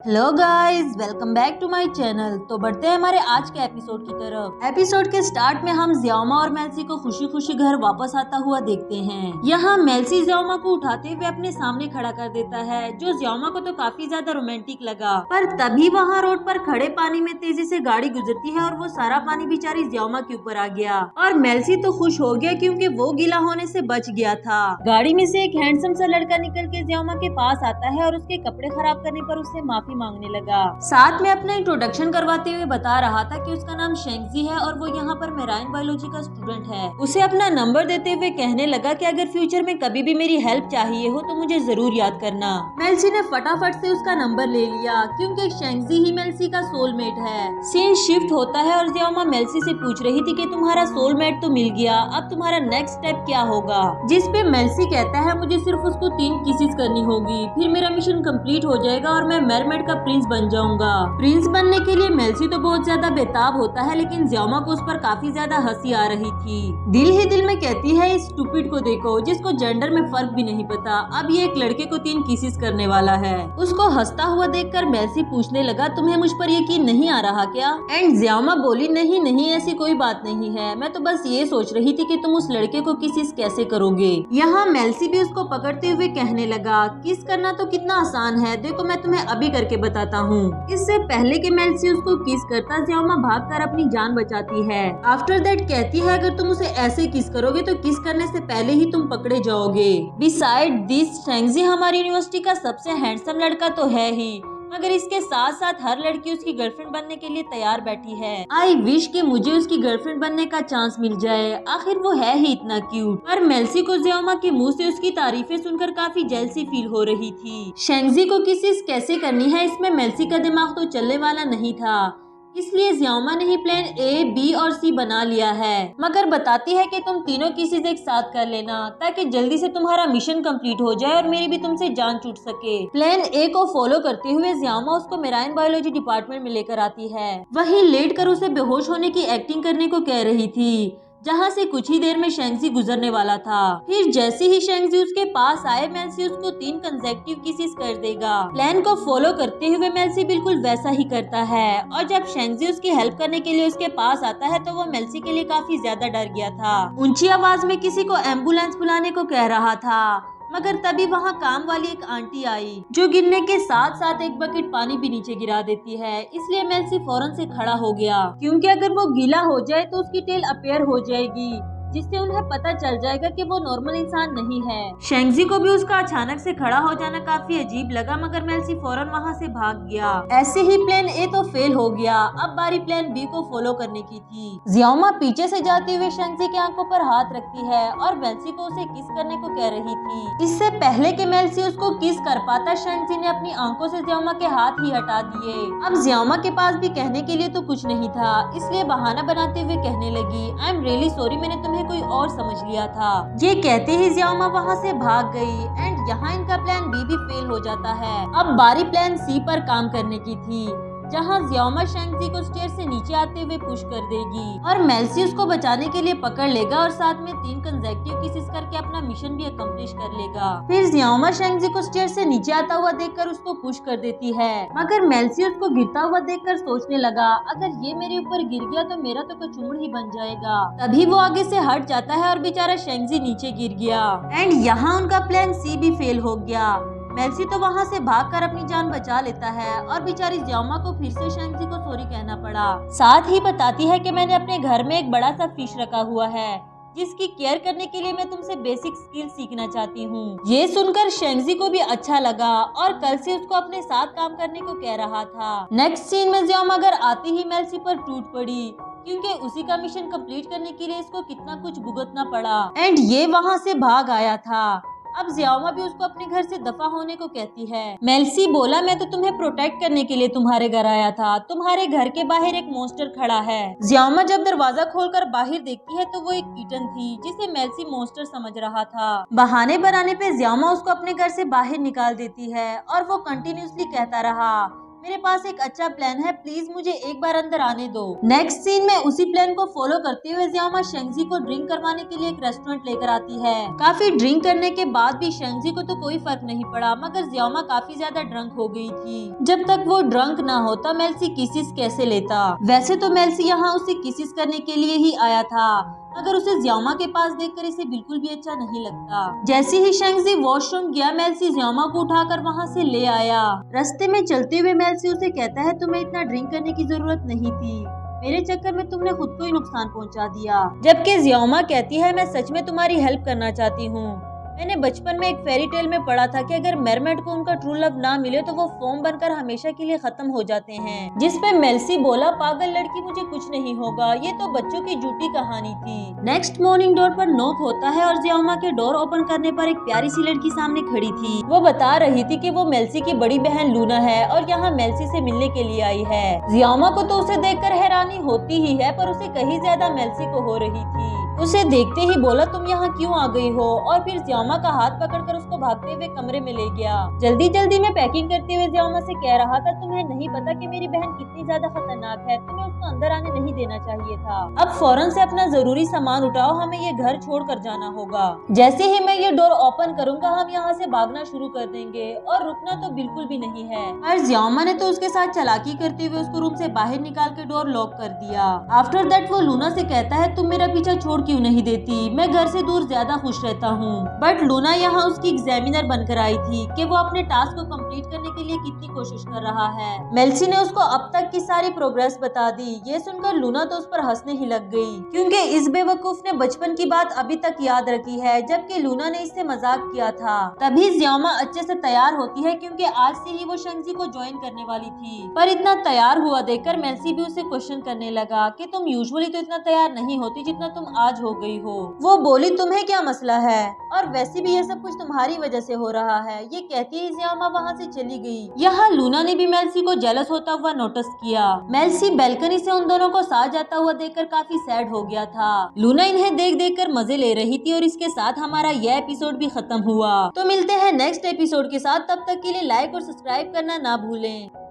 Hello guys, welcome back to my channel. तो बढ़ते हैं हमारे आज के एपिसोड की तरफ। एपिसोड के स्टार्ट में हम जियामा और मेल्सी को खुशी खुशी घर वापस आता हुआ देखते हैं। यहाँ मेल्सी जियामा को उठाते हुए अपने सामने खड़ा कर देता है, जो जियामा को तो काफी ज्यादा रोमांटिक लगा। पर तभी वहाँ रोड पर खड़े पानी में तेजी से गाड़ी गुजरती है और वो सारा पानी बेचारी जियामा के ऊपर आ गया। और मेल्सी तो खुश हो गया क्योंकि वो गीला होने से बच गया था। गाड़ी में से एक हैंडसम सा लड़का निकल के जियामा के पास आता है और उसके कपड़े खराब करने पर उससे माफी मांगने लगा। साथ में अपना इंट्रोडक्शन करवाते हुए बता रहा था कि उसका नाम शेंगजी है और वो यहाँ पर मेराइन बायोलॉजी का स्टूडेंट है। उसे अपना नंबर देते हुए कहने लगा कि अगर फ्यूचर में कभी भी मेरी हेल्प चाहिए हो तो मुझे जरूर याद करना। मेल्सी ने फटाफट से उसका नंबर ले लिया क्योंकि शेंगजी ही मेल्सी का सोलमेट है। सीन शिफ्ट होता है और जियामा मेल्सी से पूछ रही थी कि तुम्हारा सोलमेट तो मिल गया, अब तुम्हारा नेक्स्ट स्टेप क्या होगा। जिस पे मेल्सी कहता है मुझे सिर्फ उसको 3 किसेस करनी होगी, फिर मेरा मिशन कंप्लीट हो जाएगा और मैं मेरमेड का प्रिंस बन जाऊंगा। प्रिंस बनने के लिए मेल्सी तो बहुत ज्यादा बेताब होता है, लेकिन जियामा को उस पर काफी ज्यादा हंसी आ रही थी। दिल ही दिल में कहती है इस स्टूपिड को देखो जिसको जेंडर में फर्क भी नहीं पता, अब ये एक लड़के को 3 किसेस करने वाला है। उसको हंसता हुआ देखकर मेल्सी पूछने लगा तुम्हें मुझ पर यकीन नहीं आ रहा क्या? एंड जियामा बोली नहीं नहीं, ऐसी कोई बात नहीं है, मैं तो बस ये सोच रही थी कि तुम उस लड़के को किस कैसे करोगे। यहाँ मेल्सी भी उसको पकड़ते हुए कहने लगा किस करना तो कितना आसान है, देखो मैं तुम्हें अभी करके बताता हूँ। इससे पहले कि मेल्सी उसको किस करता, जियामा भागकर अपनी जान बचाती है। आफ्टर दैट कहती है अगर तुम उसे ऐसे किस करोगे तो किस करने से पहले ही तुम पकड़े जाओगे। बिसाइड दिस शेंगजी हमारी यूनिवर्सिटी का सबसे हैंडसम लड़का तो है ही, मगर इसके साथ साथ हर लड़की उसकी गर्लफ्रेंड बनने के लिए तैयार बैठी है। आई विश कि मुझे उसकी गर्लफ्रेंड बनने का चांस मिल जाए, आखिर वो है ही इतना क्यूट। पर मेल्सी को जियामा के मुंह से उसकी तारीफें सुनकर काफी जेलसी फील हो रही थी। शेंगजी को किसिस कैसे करनी है इसमें मेल्सी का दिमाग तो चलने वाला नहीं था, इसलिए जियामा ने ही प्लान ए, बी और सी बना लिया है। मगर बताती है कि तुम तीनों किसीज एक साथ कर लेना ताकि जल्दी से तुम्हारा मिशन कंप्लीट हो जाए और मेरी भी तुमसे जान छूट सके। प्लान ए को फॉलो करते हुए जियामा उसको मेराइन बायोलॉजी डिपार्टमेंट में लेकर आती है। वहीं लेट कर उसे बेहोश होने की एक्टिंग करने को कह रही थी, जहाँ से कुछ ही देर में शेंगजी गुजरने वाला था। फिर जैसे ही शेंगजी उसके पास आए, मेल्सी उसको 3 कंसेक्यूटिव किसेस कर देगा। प्लान को फॉलो करते हुए मेल्सी बिल्कुल वैसा ही करता है और जब शेंगजी उसकी हेल्प करने के लिए उसके पास आता है तो वो मेल्सी के लिए काफी ज्यादा डर गया था। ऊंची आवाज में किसी को एम्बुलेंस बुलाने को कह रहा था, मगर तभी वहाँ काम वाली एक आंटी आई जो गिरने के साथ साथ एक बकेट पानी भी नीचे गिरा देती है। इसलिए मेल्सी फौरन से खड़ा हो गया क्योंकि अगर वो गीला हो जाए तो उसकी टेल अपीयर हो जाएगी, जिससे उन्हें पता चल जाएगा कि वो नॉर्मल इंसान नहीं है। शेंगजी को भी उसका अचानक से खड़ा हो जाना काफी अजीब लगा, मगर मेल्सी फौरन वहाँ से भाग गया। ऐसे ही प्लान ए तो फेल हो गया, अब बारी प्लान बी को फॉलो करने की थी। जियामा पीछे से जाते हुए शेंगजी की आंखों पर हाथ रखती है और मेल्सी को उसे किस करने को कह रही थी। इससे पहले कि मेल्सी उसको किस कर पाता, शेंगजी ने अपनी आंखों से जियामा के हाथ ही हटा दिए। अब जियामा के पास भी कहने के लिए तो कुछ नहीं था, इसलिए बहाना बनाते हुए कहने लगी आई एम रियली सॉरी, मैंने तुम्हें कोई और समझ लिया था। ये कहते ही जियामा वहाँ से भाग गई एंड यहाँ इनका प्लान बी भी फेल हो जाता है। अब बारी प्लान सी पर काम करने की थी, जहाँ जियामा शेंगजी को स्टेयर से नीचे आते हुए पुश कर देगी और मेल्सी उसको बचाने के लिए पकड़ लेगा और साथ में 3 कंसेक्यूटिव किसेस करके अपना मिशन भी अकम्प्लिश कर लेगा। फिर जियामा शेंगजी को स्टेयर से नीचे आता हुआ देखकर उसको पुश कर देती है, मगर मेल्सी उसको गिरता हुआ देखकर सोचने लगा अगर ये मेरे ऊपर गिर गया तो मेरा तो कचूमड़ ही बन जाएगा। तभी वो आगे से हट जाता है और बेचारा शेंगजी नीचे गिर गया एंड यहाँ उनका प्लान सी भी फेल हो गया। मेल्सी तो वहाँ से भागकर अपनी जान बचा लेता है और बेचारी जियामा को फिर से शेंगजी को सॉरी कहना पड़ा। साथ ही बताती है कि मैंने अपने घर में एक बड़ा सा फिश रखा हुआ है जिसकी केयर करने के लिए मैं तुमसे बेसिक स्किल सीखना चाहती हूँ। ये सुनकर शेंगजी को भी अच्छा लगा और कल से उसको अपने साथ काम करने को कह रहा था। नेक्स्ट सीन में जियामा घर आते ही मेल्सी पर टूट पड़ी क्योंकि उसी का मिशन कंप्लीट करने के लिए इसको कितना कुछ भुगतना पड़ा एंड ये वहाँ से भाग आया था। अब जियामा भी उसको अपने घर से दफा होने को कहती है। मेल्सी बोला मैं तो तुम्हें प्रोटेक्ट करने के लिए तुम्हारे घर आया था, तुम्हारे घर के बाहर एक मॉन्स्टर खड़ा है। जियामा जब दरवाजा खोलकर बाहर देखती है तो वो एक किटन थी जिसे मेल्सी मॉन्स्टर समझ रहा था। बहाने बनाने पे जियामा उसको अपने घर से बाहर निकाल देती है और वो कंटिन्यूसली कहता रहा मेरे पास एक अच्छा प्लान है, प्लीज मुझे एक बार अंदर आने दो। नेक्स्ट सीन में उसी प्लान को फॉलो करते हुए जियामा शेंगजी को ड्रिंक करवाने के लिए एक रेस्टोरेंट लेकर आती है। काफी ड्रिंक करने के बाद भी शेंगजी को तो कोई फर्क नहीं पड़ा, मगर जियामा काफी ज्यादा ड्रंक हो गई थी। जब तक वो ड्रंक ना होता मेल्सी किसिस कैसे लेता। वैसे तो मेल्सी यहाँ उसे किसिस करने के लिए ही आया था, मगर उसे जियामा के पास देखकर इसे बिल्कुल भी अच्छा नहीं लगता। जैसे ही शेंगजी वॉशरूम गया, मेल्सी जियामा को उठाकर वहाँ से ले आया। रास्ते में चलते हुए मेल्सी उसे कहता है, तुम्हें इतना ड्रिंक करने की जरूरत नहीं थी, मेरे चक्कर में तुमने खुद को ही नुकसान पहुंचा दिया। जबकि जियामा कहती है, मैं सच में तुम्हारी हेल्प करना चाहती हूँ। मैंने बचपन में एक फेरी टेल में पढ़ा था कि अगर मेरमेड को उनका ट्रू लव ना मिले तो वो फोम बनकर हमेशा के लिए खत्म हो जाते हैं। जिस पे मेल्सी बोला, पागल लड़की, मुझे कुछ नहीं होगा, ये तो बच्चों की झूठी कहानी थी। नेक्स्ट मॉर्निंग डोर पर नॉक होता है और जियामा के डोर ओपन करने पर एक प्यारी सी लड़की सामने खड़ी थी। वो बता रही थी कि वो मेल्सी की बड़ी बहन लूना है और यहाँ मेल्सी से मिलने के लिए आई है। जियामा को तो उसे देखकर हैरानी होती ही है, पर उसे कहीं ज्यादा मेल्सी को हो रही थी। उसे देखते ही बोला, तुम यहाँ क्यों आ गई हो, और फिर जियामा का हाथ पकड़कर उसको भागते हुए कमरे में ले गया। जल्दी जल्दी में पैकिंग करते हुए जियामा से कह रहा था, तुम्हें नहीं पता कि मेरी बहन कितनी ज्यादा खतरनाक है, तुम्हें उसको अंदर आने नहीं देना चाहिए था। अब फौरन से अपना जरूरी सामान उठाओ, हमें ये घर छोड़कर जाना होगा। जैसे ही मैं ये डोर ओपन करूंगा हम यहाँ से भागना शुरू कर देंगे, और रुकना तो बिल्कुल भी नहीं है। पर जियामा ने तो उसके साथ चालाकी करते हुए उसको रूम से बाहर निकाल के डोर लॉक कर दिया। आफ्टर दैट वो लूना से कहता है, तुम मेरा पीछा छोड़ क्यों नहीं देती, मैं घर से दूर ज्यादा खुश रहता हूँ। बट लूना यहाँ उसकी एग्जामिनर बनकर आई थी कि वो अपने टास्क को कंप्लीट करने के लिए कितनी कोशिश कर रहा है। मेल्सी ने उसको अब तक की सारी प्रोग्रेस बता दी। ये सुनकर लूना तो उस पर हंसने ही लग गई, क्योंकि इस बेवकूफ ने बचपन की बात अभी तक याद रखी है, जबकि लूना ने इससे मजाक किया था। तभी जियामा अच्छे से तैयार होती है, क्योंकि आज से ही वो शेंगजी को ज्वाइन करने वाली थी। पर इतना तैयार हुआ देखकर मेल्सी भी उसे क्वेश्चन करने लगा कि तुम यूजुअली तो इतना तैयार नहीं होती जितना तुम आज हो गई हो। वो बोली, तुम्हें क्या मसला है, और वैसे भी ये सब कुछ तुम्हारी वजह से हो रहा है। ये कहती ही जियामा वहाँ से चली गई। यहाँ लूना ने भी मेल्सी को जेलस होता हुआ नोटिस किया। मेल्सी बैल्कनी से उन दोनों को साथ जाता हुआ देखकर काफी सैड हो गया था। लूना इन्हें देख देख कर मजे ले रही थी, और इसके साथ हमारा यह एपिसोड भी खत्म हुआ। तो मिलते हैं नेक्स्ट एपिसोड के साथ, तब तक के लिए लाइक और सब्सक्राइब करना ना भूलें।